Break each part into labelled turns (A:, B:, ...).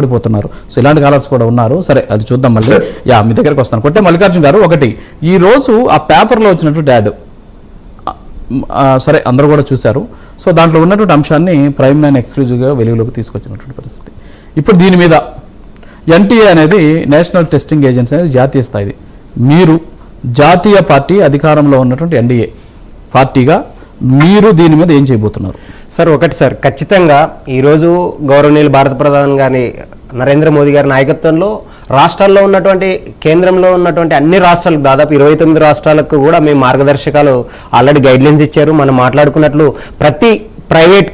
A: పడిపోతున్నారు. సో ఇలాంటి కాలర్స్ కూడా ఉన్నారు. సరే అది చూద్దాం మళ్ళీ. మీ దగ్గరకు వస్తాను. కొట్టే మల్లికార్జున గారు, ఒకటి ఈ రోజు ఆ పేపర్లో వచ్చినటువంటి యాడ్ సరే అందరూ కూడా చూశారు. సో దాంట్లో ఉన్నటువంటి అంశాన్ని ప్రైమ్ 9 ఎక్స్క్లూజివ్గా వెలుగులోకి తీసుకొచ్చినటువంటి పరిస్థితి. ఇప్పుడు దీని మీద ఎన్టీఏ అనేది నేషనల్ టెస్టింగ్ ఏజెన్సీ అనేది జాతీయ స్థాయిది. మీరు జాతీయ పార్టీ అధికారంలో ఉన్నటువంటి ఎన్డీఏ పార్టీగా మీరు దీని మీద ఏం చేయబోతున్నారు?
B: సార్ ఒకటి సార్, ఖచ్చితంగా ఈరోజు గౌరవనీయులు భారత ప్రధాని గారి నరేంద్ర మోదీ గారి నాయకత్వంలో రాష్ట్రాల్లో ఉన్నటువంటి కేంద్రంలో ఉన్నటువంటి అన్ని రాష్ట్రాలకు దాదాపు 29 రాష్ట్రాలకు కూడా మేము మార్గదర్శకాలు ఆల్రెడీ గైడ్లైన్స్ ఇచ్చారు. మనం మాట్లాడుకున్నట్లు ప్రతి ప్రైవేట్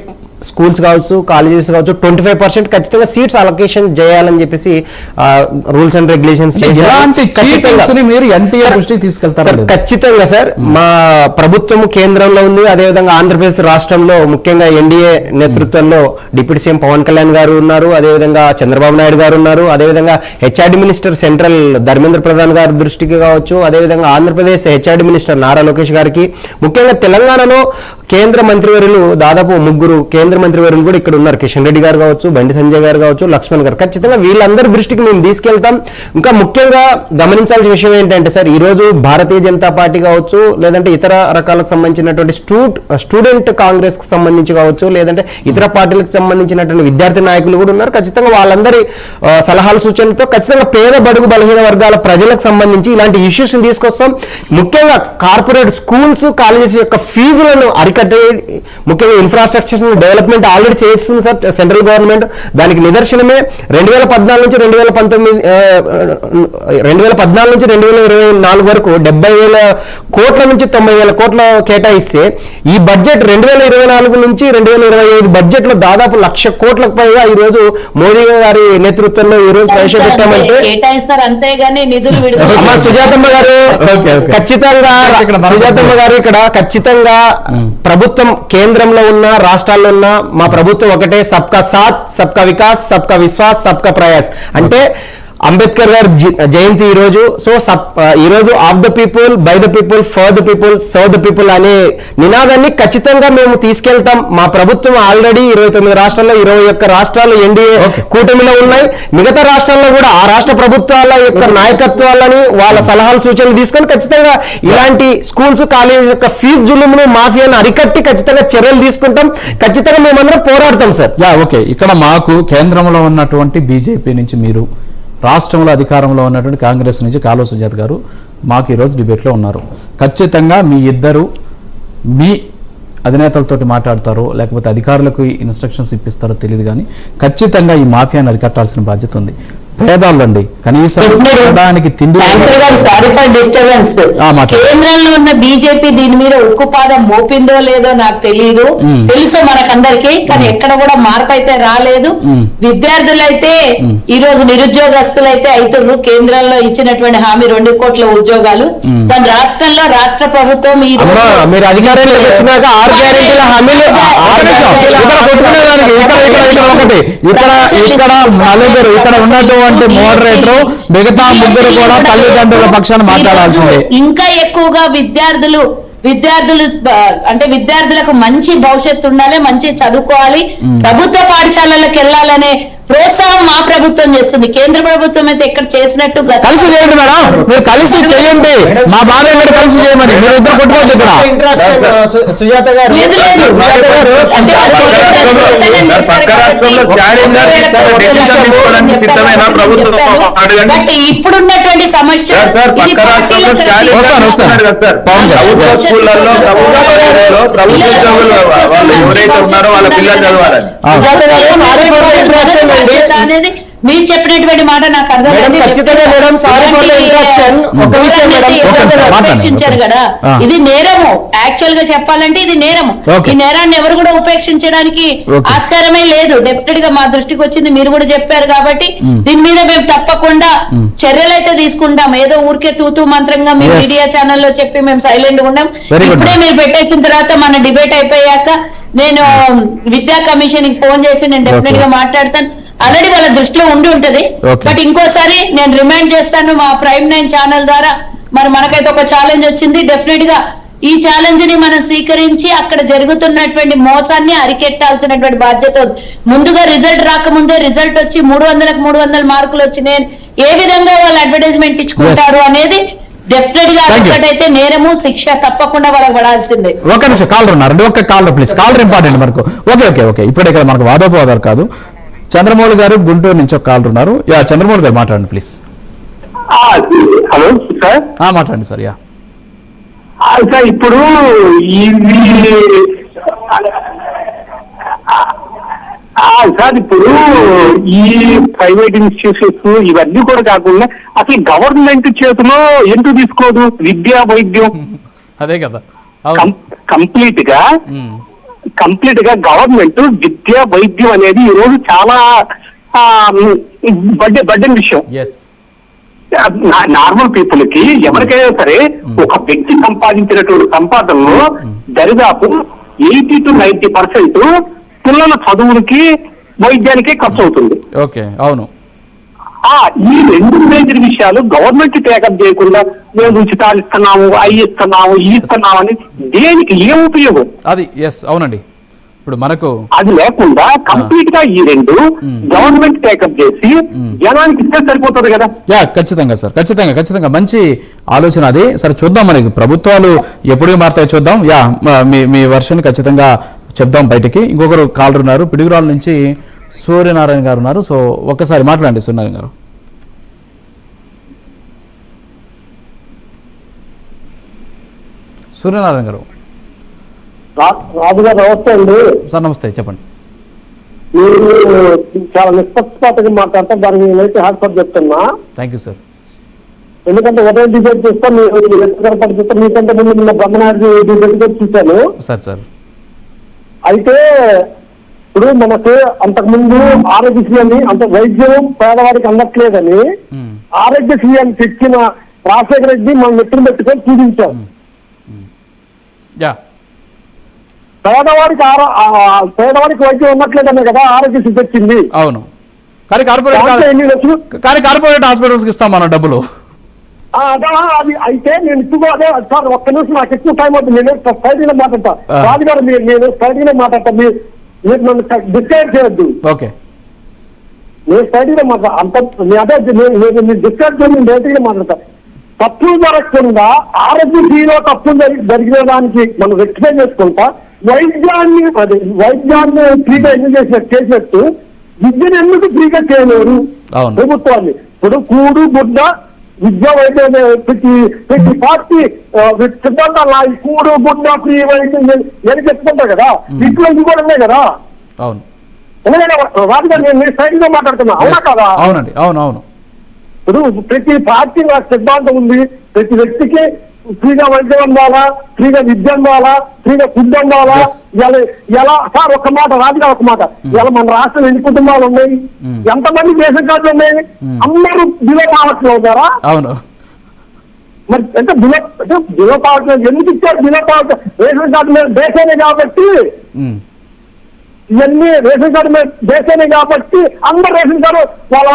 B: స్కూల్స్ కావచ్చు, కాలేజెస్ కావచ్చు 25% ఖచ్చితంగా సీట్స్ అలొకేషన్ చేయాలని చెప్పేసి రూల్స్ అండ్ రెగ్యులేషన్స్ ఖచ్చితంగా సార్. మా ప్రభుత్వం కేంద్రంలో ఉంది, అదేవిధంగా ఆంధ్రప్రదేశ్ రాష్ట్రంలో ముఖ్యంగా ఎన్డీఏ నేతృత్వంలో డిప్యూటీ సీఎం పవన్ కళ్యాణ్ గారు ఉన్నారు, అదేవిధంగా చంద్రబాబు నాయుడు గారు ఉన్నారు, అదేవిధంగా HRD minister central Dharmendra Pradhan గారి దృష్టికి కావచ్చు, అదేవిధంగా ఆంధ్రప్రదేశ్ హెచ్ఆర్డి మినిస్టర్ నారా లోకేష్ గారికి, ముఖ్యంగా తెలంగాణలో కేంద్ర మంత్రివర్యులు దాదాపు 3 కేంద్ర మంత్రివర్యులు కూడా ఇక్కడ ఉన్నారు. కిషన్ రెడ్డి గారు కావచ్చు, బండి సంజయ్ గారు కావచ్చు, లక్ష్మణ్ గారు. ఖచ్చితంగా వీళ్ళందరి దృష్టికి మేము తీసుకెళ్తాం. ఇంకా ముఖ్యంగా గమనించాల్సిన విషయం ఏంటంటే సార్, ఈ రోజు భారతీయ జనతా పార్టీ కావచ్చు, లేదంటే ఇతర రకాలకు సంబంధించినటువంటి స్టూడెంట్ కాంగ్రెస్ కి సంబంధించి కావచ్చు, లేదంటే ఇతర పార్టీలకు సంబంధించినటువంటి విద్యార్థి నాయకులు కూడా ఉన్నారు. ఖచ్చితంగా వాళ్ళందరి సలహాలు సూచనలతో ఖచ్చితంగా పేద బడుగు బలహీన వర్గాల ప్రజలకు సంబంధించి ఇలాంటి ఇష్యూస్ తీసుకొస్తాం. ముఖ్యంగా కార్పొరేట్ స్కూల్స్, కాలేజెస్ యొక్క ఫీజులను అరికట్టే ముఖ్యంగా ఇన్ఫ్రాస్ట్రక్చర్ డెవలప్మెంట్ ఆల్రెడీ చేస్తుంది సార్ సెంట్రల్ గవర్నమెంట్. దానికి నిదర్శనమే 2014 నుంచి 2024 వరకు 70,000 కోట్ల నుంచి 90,000 కోట్ల కేటాయిస్తే ఈ బడ్జెట్ 2024 నుంచి 2025 బడ్జెట్ లో దాదాపు 1,00,000 కోట్లకు పైగా ఈ రోజు మోదీ గారి నేతృత్వంలో ఈ రోజు ప్రవేశపెట్టామంటే సుజాతమ్మ గారు ఖచ్చితంగా ఇక్కడ ఖచ్చితంగా ప్రభుత్వం కేంద్రంలో ఉన్న రాష్ట్రాల్లో ఉన్న మా ప్రభుత్వం ఒకటే, సబ్కా సాత్, సబ్కా వికాస్, సబ్కా విశ్వాస్, సబ్కా ప్రయాస్. అంటే అంబేద్కర్ గారి జయంతి ఈరోజు. సో ఈరోజు of the people, by the people, for the people, serve the people అనే నినాదాన్ని ఖచ్చితంగా మేము తీసుకెళ్తాం. మా ప్రభుత్వం ఆల్రెడీ 29 రాష్ట్రాల్లో 21 రాష్ట్రాలు ఎన్డీఏ కూటమిలో ఉన్నాయి. మిగతా రాష్ట్రాల్లో కూడా ఆ రాష్ట్ర ప్రభుత్వాల యొక్క నాయకత్వాలని వాళ్ళ సలహాలు సూచనలు తీసుకొని ఖచ్చితంగా ఇలాంటి స్కూల్స్, కాలేజీ యొక్క ఫీజు జులుమును, మాఫియాను అరికట్టి ఖచ్చితంగా చర్యలు తీసుకుంటాం. ఖచ్చితంగా మేమందరం పోరాడతాం సార్.
A: ఓకే, ఇక్కడ మాకు కేంద్రంలో ఉన్నటువంటి బీజేపీ నుంచి మీరు, రాష్ట్రంలో అధికారంలో ఉన్నటువంటి కాంగ్రెస్ నుంచి కాలువ సుజాత గారు మాకు ఈరోజు డిబేట్లో ఉన్నారు. ఖచ్చితంగా మీ ఇద్దరు మీ అధినేతలతోటి మాట్లాడతారో లేకపోతే అధికారులకు ఇన్స్ట్రక్షన్స్ ఇప్పిస్తారో తెలియదు, కానీ ఖచ్చితంగా ఈ మాఫియాను అరికట్టాల్సిన బాధ్యత ఉంది. పేదాలు అండి, కనీసం తిండి.
C: కేంద్రంలో ఉన్న బీజేపీ దీని మీద ఉక్కుపాదం మోపిందో లేదో నాకు తెలియదు, తెలుసు మనకందరికి, కానీ ఎక్కడ కూడా మార్పు అయితే రాలేదు. విద్యార్థులైతే ఈ రోజు నిరుద్యోగస్తులైతే అవుతున్నారు. కేంద్రంలో ఇచ్చినటువంటి హామీ 2 కోట్ల ఉద్యోగాలు తన రాష్ట్రంలో రాష్ట్ర ప్రభుత్వం
B: మీరు అధికారంలో వచ్చినాక 6 గ్యారెంటీల హామీలు
A: ఇక్కడ ఉన్నటువంటి మోడరేటర్ మిగతా 3 కూడా తల్లిదండ్రుల పక్షాన మాట్లాడాల్సిందే.
C: ఇంకా ఎక్కువగా విద్యార్థులకు మంచి భవిష్యత్తు ఉండాలి, మంచి చదువుకోవాలి, ప్రభుత్వ పాఠశాలలకు వెళ్ళాలనే ప్రోత్సాహం మా ప్రభుత్వం చేస్తుంది. కేంద్ర ప్రభుత్వం అయితే ఎక్కడ చేసినట్టు
A: కలిసి చేయండి మేడం, మీరు కలిసి చేయండి, మా బాబాయ్ గారు కలిసి చేయమని మీరు ఇద్దరు కొట్టుకోండి. ఇక్కడ
B: సుజాత గారు
C: ఇప్పుడున్నటువంటి సమస్య అనేది మీరు చెప్పినటువంటి మాట నాకు ఉపేక్షించారు కదా. ఇది నేరము, యాక్చువల్ గా చెప్పాలంటే ఇది నేరము. ఈ నేరాన్ని ఎవరు కూడా ఉపేక్షించడానికి ఆస్కారమే లేదు. డెఫినెట్ గా మా దృష్టికి వచ్చింది, మీరు కూడా చెప్పారు కాబట్టి దీని మీద మేము తప్పకుండా చర్యలు అయితే తీసుకుంటాం. ఏదో ఊరికే తూతూ మంత్రంగా మీ మీడియా ఛానల్లో చెప్పి మేము సైలెంట్ గా ఉన్నాం. ఇప్పుడే మీరు పెట్టేసిన తర్వాత మన డిబేట్ అయిపోయాక నేను విద్యా కమిషన్ కి ఫోన్ చేసి నేను డెఫినెట్ గా మాట్లాడతాను. ఆల్రెడీ వాళ్ళ దృష్టిలో ఉండి ఉంటది, బట్ ఇంకోసారి నేను రిమైండ్ చేస్తాను మా ప్రైమ్ 9 ఛానల్ ద్వారా. మరి మనకైతే ఒక ఛాలెంజ్ వచ్చింది, డెఫినెట్ గా ఈ ఛాలెంజ్ ని మనం స్వీకరించి అక్కడ జరుగుతున్నటువంటి మోసాన్ని అరికెట్టాల్సినటువంటి బాధ్యత ఉంది. ముందుగా రిజల్ట్ రాకముందే రిజల్ట్ వచ్చి 300కు 300 మార్కులు వచ్చినాయి ఏ విధంగా వాళ్ళు అడ్వర్టైజ్మెంట్ ఇచ్చుకుంటారు అనేది డెఫినెట్ గా ఒకటైతే నేరము, శిక్ష తప్పకుండా వాళ్ళకి పడాల్సిందే.
A: ఒక నిమిషం కాలర్ ఉన్నారు, ఒక కాలర్ ప్లీజ్, కాలర్ ఇంపార్టెంట్ మనకు. ఓకే ఇప్పుడు ఇక్కడ మనకు వాదోపవాదాలు కాదు. చంద్రమౌళి గారు గుంటూరు నుంచి ఒక కాలర్ ఉన్నారు. యా చంద్రమౌళి గారు మాట్లాడండి ప్లీజ్.
D: Hello sir.
A: మాట్లాడండి సార్. యా
D: సార్ ఇప్పుడు సార్ ఇప్పుడు ఈ ప్రైవేట్ ఇన్స్టిట్యూషన్స్ ఇవన్నీ కూడా కాకుండా అసలు గవర్నమెంట్ చేతిలో ఎందుకు తీసుకోదు విద్యా వైద్యం?
A: అదే కదా
D: కంప్లీట్ గా గవర్నమెంట్ విద్యా వైద్యం అనేది ఈ రోజు చాలా బడ్డెన్ విషయం. నార్మల్ పీపుల్ కి ఎవరికైనా సరే ఒక వ్యక్తి సంపాదించినటువంటి సంపాదనలో దరిదాపు 80 to 90% పిల్లల చదువులకి వైద్యానికే ఖర్చు అవుతుంది.
A: ఓకే అవును.
D: ఈ రెండు మేజర్ విషయాలు గవర్నమెంట్ టేకప్ చేయకుండా మేము ఉచితాలు ఇస్తున్నాము, అవి ఇస్తున్నాము, ఈ ఇస్తున్నాము అని దేనికి ఏం ఉపయోగం?
A: అది అవునండి. ఇప్పుడు మనకు
D: అది లేకుండా కంప్లీట్ గా ఈ రెండు గవర్నమెంట్ టేకప్ చేసి జనానికి ఇస్తే సరిపోతుంది కదా.
A: యా ఖచ్చితంగా సార్, ఖచ్చితంగా మంచి ఆలోచన అది. సరే చూద్దాం, మనకి ప్రభుత్వాలు ఎప్పుడు మారుతాయో చూద్దాం. యా మీ వర్షన్ ఖచ్చితంగా చెప్దాం బయటికి. ఇంకొకరు కాలర్ ఉన్నారు, పిడుగురాల నుంచి సూర్యనారాయణ గారు ఉన్నారు. సో ఒక్కసారి మాట్లాడండి సూర్యనారాయణ గారు. సూర్యనారాయణ గారు.
E: రాజు గారు నమస్తే అండి.
A: సార్ నమస్తే, చెప్పండి.
E: మీరు చాలా నిష్పక్షపాతంగా మాట్లాడతా, దానికి నేనైతే హాట్సాప్ చెప్తున్నా.
A: Thank you sir.
E: ఎందుకంటే ఉదయం డిబేట్ చూస్తా, మీరు చూస్తా, మీకంటే ముందు నిన్న బ్రహ్మనాయుడు డిబేట్ చూశాను.
A: సార్
E: అయితే ఇప్పుడు మనకు అంతకుముందు ఆరోగ్యశ్రీ అని అంత వైద్యం పేదవాడికి అందట్లేదని ఆరోగ్యశ్రీ అని తెచ్చిన రాజశేఖర రెడ్డి మనం నెత్తిన పెట్టుకొని చూపించాం. పేదవాడికి వైద్యం ఉన్నట్లేదనే కదా ఆరోగ్యశ్రీ తెచ్చింది.
A: అవును, కానీ కార్పొరేట్ హాస్పిటల్స్ ఇస్తాం మనం డబ్బులు.
E: అది అయితే నేను ఇప్పుడు అదే సార్ ఒక్క నిమిషం నాకు ఎక్కువ టైం అవుతుంది. నేను స్ట్రైట్గా మాట్లాడతా. రాజుగారు నేను స్ట్రైట్గా మాట్లాడతా, మీరు నన్ను డిస్కైడ్ చేయొద్దు.
A: ఓకే,
E: నేను స్ట్రైట్గా మాట్లాడతా. అదే మీరు డిస్కైడ్ చేసి నేను డైరెక్ట్గా మాట్లాడతా. తప్పులు జరగకుండా ఆరోగ్యశ్రీలో తప్పులు జరిగిన దానికి మనం రెక్టిఫై చేసుకుంటా వైద్యాన్ని ఫ్రీగా ఎందుకు చేసినట్టు విద్యను ఎందుకు ఫ్రీగా చేయలేరు ప్రభుత్వాన్ని? ఇప్పుడు కూడు గుడ్డ విద్యా వైద్యం ప్రతి పార్టీ సిద్ధాంతాలు ఈ కూడు గుడ్డ ఫ్రీ వైద్యం నేను చెప్పుకుంటా కదా, ఇంట్లో ఇది కూడా ఉన్నాయి కదా.
A: అవును,
E: రాజుగారు నేను సైడ్ గా మాట్లాడుతున్నా, అవునా కదా?
A: అవునండి, అవును.
E: ఇప్పుడు ప్రతి పార్టీ నాకు సిద్ధాంతం ఉంది. ప్రతి వ్యక్తికి ఫ్రీగా వైద్యం అందాలా, ఫ్రీగా విద్య అందాలా, ఫ్రీగా ఫుడ్ అందాలా. ఎలా సార్ ఒక్క మాట, రాజుగా ఒక మాట, ఇలా మన రాష్ట్రంలో ఎన్ని కుటుంబాలు ఉన్నాయి, ఎంతమంది రేషన్ కార్డులు ఉన్నాయి, అందరూ బిలో పావర్టీ అవుతారా?
A: అవును.
E: మరి అంటే బిలో పావర్టీ ఎందుకు ఇచ్చారు? బిలో పావర్టీ రేషన్ కార్డు మీద దేశానే కాబట్టి, ఇవన్నీ రేషన్ కార్డు మీద దేశానే కాబట్టి అందరు రేషన్ కార్డు వాళ్ళ